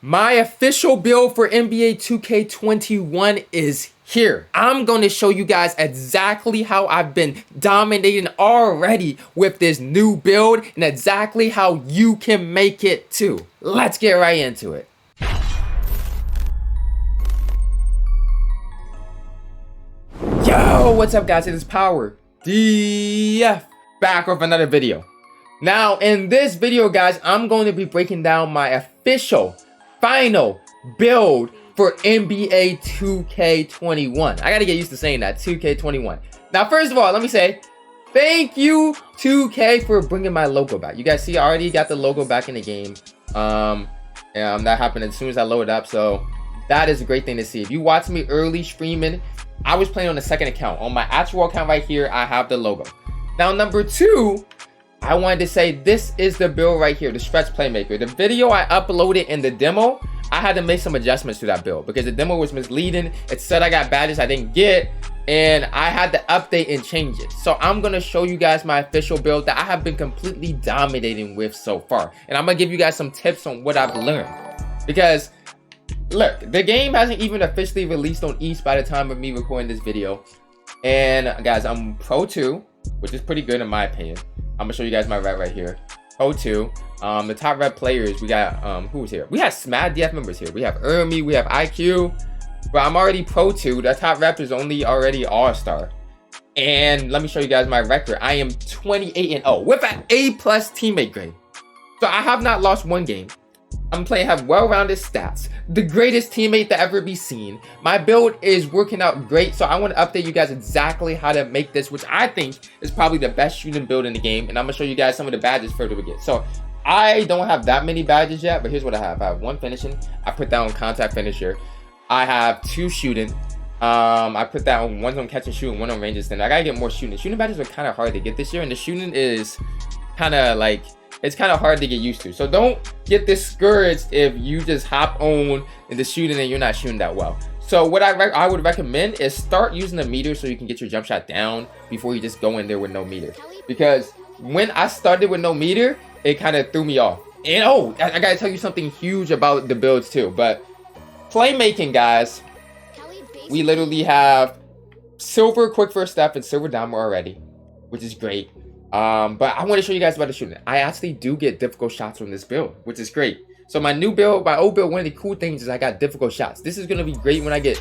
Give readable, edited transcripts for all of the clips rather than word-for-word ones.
My official build for NBA 2K21 is here. I'm going to show you guys exactly how I've been dominating already with this new build and exactly how you can make it too. Let's get right into it. Yo, what's up guys? It is PowerGotGame back with another video. Now in this video guys, I'm going to be breaking down my official final build for NBA 2K21. I gotta get used to saying that, 2K21. Now, first of all, let me say, thank you 2K for bringing my logo back. You guys see, I already got the logo back in the game. That happened as soon as I loaded up, so that is a great thing to see. If you watch me early streaming, I was playing on the second account. On my actual account right here, I have the logo. Now, number two, I wanted to say this is the build right here, the stretch playmaker. The video I uploaded in the demo, I had to make some adjustments to that build because the demo was misleading. It said I got badges I didn't get, and I had to update and change it. So I'm gonna show you guys my official build that I have been completely dominating with so far. And I'm gonna give you guys some tips on what I've learned. Because look, the game hasn't even officially released on East by the time of me recording this video. And guys, I'm Pro 2, which is pretty good in my opinion. I'm gonna show you guys my rep right here. Pro 2. The top rep players, we got who's here? We have SMAD DF members here. We have Ermi, we have IQ. But I'm already Pro 2. The top rep is only already All-Star. And let me show you guys my record. I am 28-0 with an A+ teammate grade. So I have not lost one game. I'm playing, have well-rounded stats, the greatest teammate to ever be seen. My build is working out great, so I want to update you guys exactly how to make this, which I think is probably the best shooting build in the game. And I'm gonna show you guys some of the badges further we get. So I don't have that many badges yet, but here's what I have. I have one finishing. I put down contact finisher. I have 2 shooting. I put down one on catch and shoot and one on range extender. I gotta get more shooting. Shooting badges are kind of hard to get this year, and the shooting is kind of like, it's kind of hard to get used to. So don't get discouraged if you just hop on in the shooting and you're not shooting that well. So what I would recommend is start using the meter so you can get your jump shot down before you just go in there with no meter. Because when I started with no meter, it kind of threw me off. And oh, I gotta tell you something huge about the builds too. But playmaking guys, we literally have silver quick first step and silver diamond already, which is great. But I want to show you guys about the shooting. I actually do get difficult shots from this build, which is great. So my new build, my old build, one of the cool things is I got difficult shots. This is going to be great when I get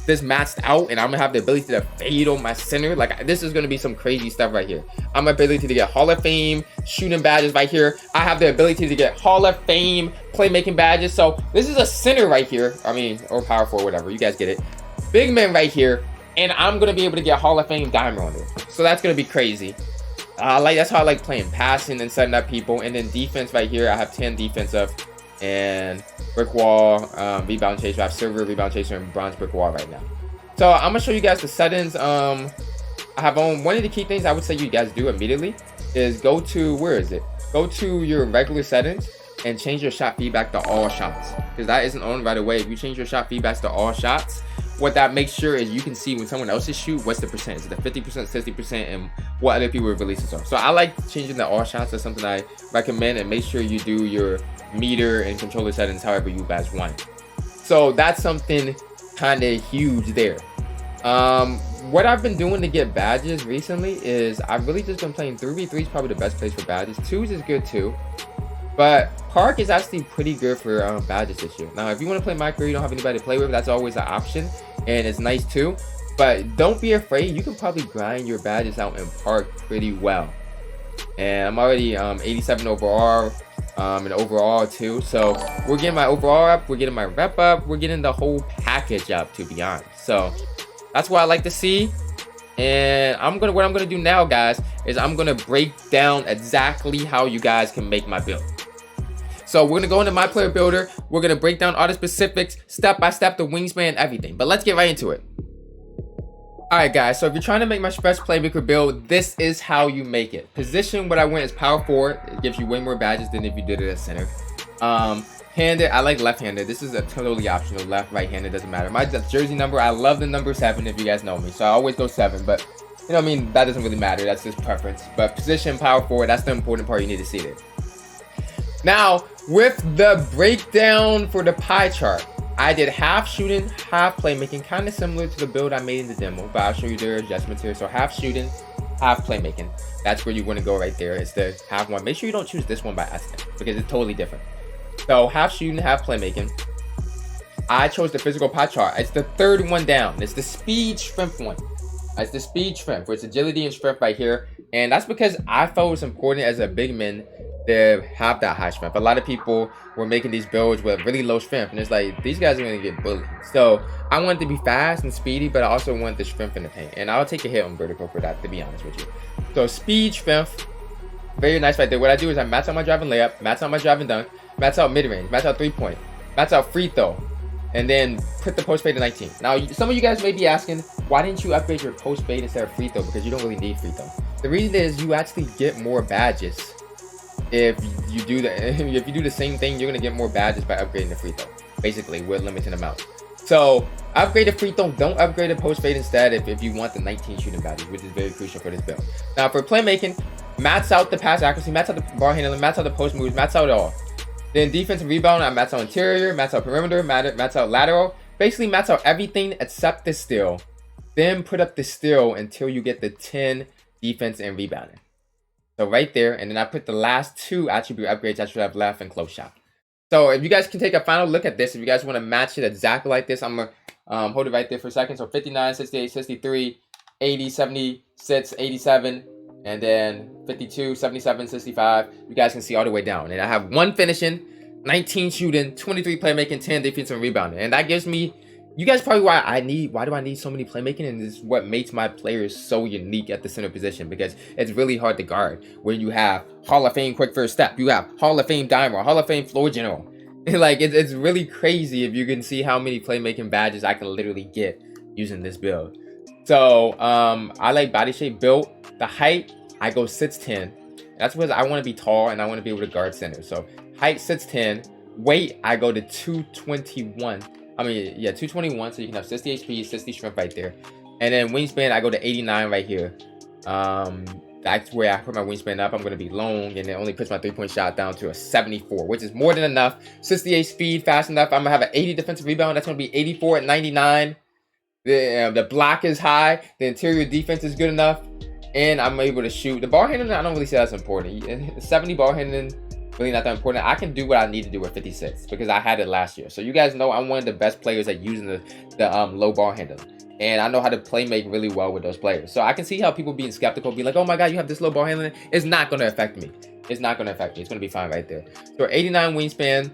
this maxed out and I'm going to have the ability to fade on my center. Like, this is going to be some crazy stuff right here. I'm ability to get Hall of Fame shooting badges right here. I have the ability to get Hall of Fame playmaking badges. So this is a center right here. I mean, or power forward, whatever. You guys get it. Big man right here. And I'm going to be able to get Hall of Fame diamond on it. So that's going to be crazy. That's how I like playing, passing and setting up people. And then defense right here, I have 10 defensive and brick wall, rebound chaser. I have silver, rebound chaser, and bronze brick wall right now. So I'm gonna show you guys the settings. I have on one of the key things I would say you guys do immediately is go to, where is it? Go to your regular settings and change your shot feedback to all shots, because that isn't on right away. If you change your shot feedbacks to all shots, what that makes sure is you can see when someone else's shoot, what's the percent? Is it the 50%, 60%, and what other people releases are. So I like changing the all shots. That's something I recommend, and make sure you do your meter and controller settings however you guys want. So that's something kind of huge there. What I've been doing to get badges recently is I've really just been playing 3v3 is probably the best place for badges. 2s is good too. But Park is actually pretty good for badges this year. Now, if you want to play my career, you don't have anybody to play with, that's always an option. And it's nice too. But don't be afraid. You can probably grind your badges out in Park pretty well. And I'm already 87 overall. And overall too. So we're getting my overall up. We're getting my rep up. We're getting the whole package up, to be honest. So that's what I like to see. And what I'm gonna do now, guys, is I'm gonna break down exactly how you guys can make my build. So we're gonna go into my player builder. We're gonna break down all the specifics, step by step, the wingspan, everything. But let's get right into it. Alright guys, so if you're trying to make my stretch playmaker build, this is how you make it. Position, what I went is power forward. It gives you way more badges than if you did it at center. Handed, I like left-handed. This is a totally optional. Left, right-handed, doesn't matter. My jersey number, I love the number 7 if you guys know me. So I always go 7, but you know what I mean, that doesn't really matter. That's just preference. But position, power forward, that's the important part you need to see there. Now, with the breakdown for the pie chart, I did half shooting, half playmaking, kind of similar to the build I made in the demo, but I'll show you their adjustments here. So half shooting, half playmaking. That's where you want to go right there. It's the half one. Make sure you don't choose this one by accident because it's totally different. So half shooting, half playmaking. I chose the physical pie chart. It's the third one down. It's the speed strength one. It's the speed strength, where it's agility and strength right here. And that's because I felt it was important as a big man to have that high strength. A lot of people were making these builds with really low strength, and it's like, these guys are going to get bullied. So I wanted to be fast and speedy, but I also wanted the strength in the paint. And I'll take a hit on vertical for that, to be honest with you. So speed, strength, very nice right there. What I do is I max out my driving layup, max out my driving dunk, max out mid-range, max out three-point, max out free throw, and then put the post fade to 19. Now, some of you guys may be asking, why didn't you upgrade your post fade instead of free throw? Because you don't really need free throw. The reason is you actually get more badges. If you do the same thing, you're gonna get more badges by upgrading the free throw, basically with limited amount. So upgrade the free throw, don't upgrade the post fade instead if you want the 19 shooting badges, which is very crucial for this build. Now for playmaking, max out the pass accuracy, max out the ball handling, max out the post moves, max out it all. Then defensive rebound, I max out interior, max out perimeter, max out lateral, basically max out everything except the steal. Then put up the steal until you get the 10 defense and rebounding. So right there, and then I put the last two attribute upgrades I should have left in close shot. So if you guys can take a final look at this, if you guys want to match it exactly like this, I'm gonna hold it right there for a second. So 59, 68, 63, 80, 76, 87, and then 52, 77, 65. You guys can see all the way down. And I have 1 finishing, 19 shooting, 23 playmaking, 10 defensive and rebounding. And that gives me, you guys probably why do I need so many playmaking, and this is what makes my players so unique at the center position, because it's really hard to guard when you have Hall of Fame quick first step, you have Hall of Fame dimer, Hall of Fame floor general. Like it's really crazy if you can see how many playmaking badges I can literally get using this build. So I like body shape built. The height, I go 6'10". That's because I want to be tall and I want to be able to guard center. So height 6'10". Weight, I go to 221. I mean, yeah, 221, so you can have 60 HP, 60 strength right there. And then wingspan, I go to 89 right here. That's where I put my wingspan up. I'm going to be long, and it only puts my three-point shot down to a 74, which is more than enough. 68 speed, fast enough. I'm going to have an 80 defensive rebound. That's going to be 84 at 99. The block is high. The interior defense is good enough. And I'm able to shoot. The ball handling, I don't really say that's important. 70 ball handling, really not that important. I can do what I need to do at 56 because I had it last year. So you guys know I'm one of the best players at using the low ball handling. And I know how to play make really well with those players. So I can see how people being skeptical, be like, oh my God, you have this low ball handling. It's not going to affect me. It's not going to affect me. It's going to be fine right there. So 89 wingspan,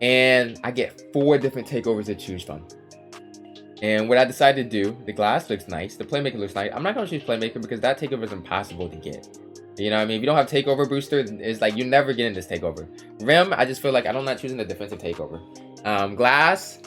and I get 4 different takeovers to choose from. And what I decided to do, the glass looks nice. The playmaker looks nice. I'm not going to choose playmaker because that takeover is impossible to get. You know what I mean? If you don't have takeover booster, it's like you're never getting this takeover. Rim, I just feel like I'm not choosing the defensive takeover. Glass,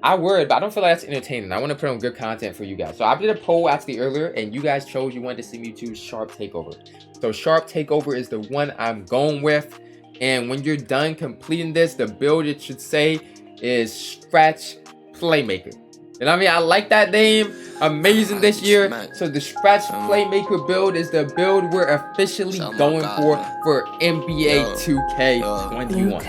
I would, but I don't feel like that's entertaining. I want to put on good content for you guys. So I did a poll actually earlier, and you guys chose you wanted to see me choose sharp takeover. So sharp takeover is the one I'm going with. And when you're done completing this, the build it should say is Scratch Playmaker. And I mean, I like that name. Amazing this year. So the Scratch Playmaker build is the build we're officially going for NBA 2K21.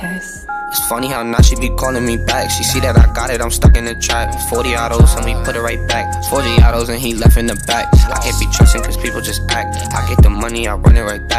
It's funny how now she be calling me back. She see that I got it, I'm stuck in the trap. 40 autos and we put it right back. 40 autos and he left in the back. I can't be trusting cause people just act. I get the money, I run it right back.